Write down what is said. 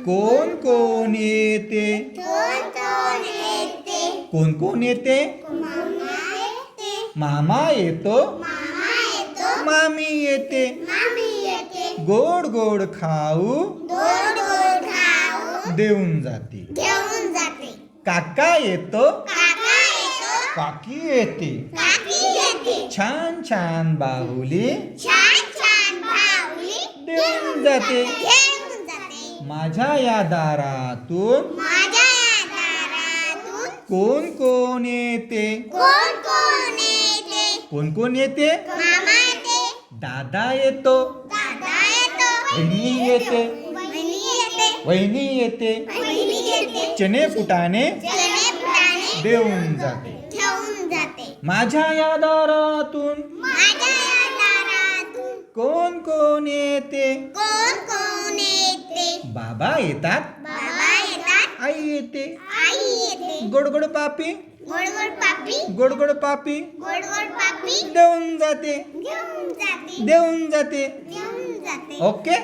कोण कोण येते कोण कोण येते मामा येतो मामी येते गोड गोड खाऊ देऊन जाते काका येतो काकी येते छान छान बाहुली देऊन जाते माझ्या या दारातून कोण कोण येते कोण कोण येते दादा येतो वहिनी येते वहिनी येते चणे फुटाणे देऊन जाते माझ्या या दारातून कोण कोण येते बाबा येतात आई येते गोड गोड पापी गोड गोड पापी देऊन जाते ओके.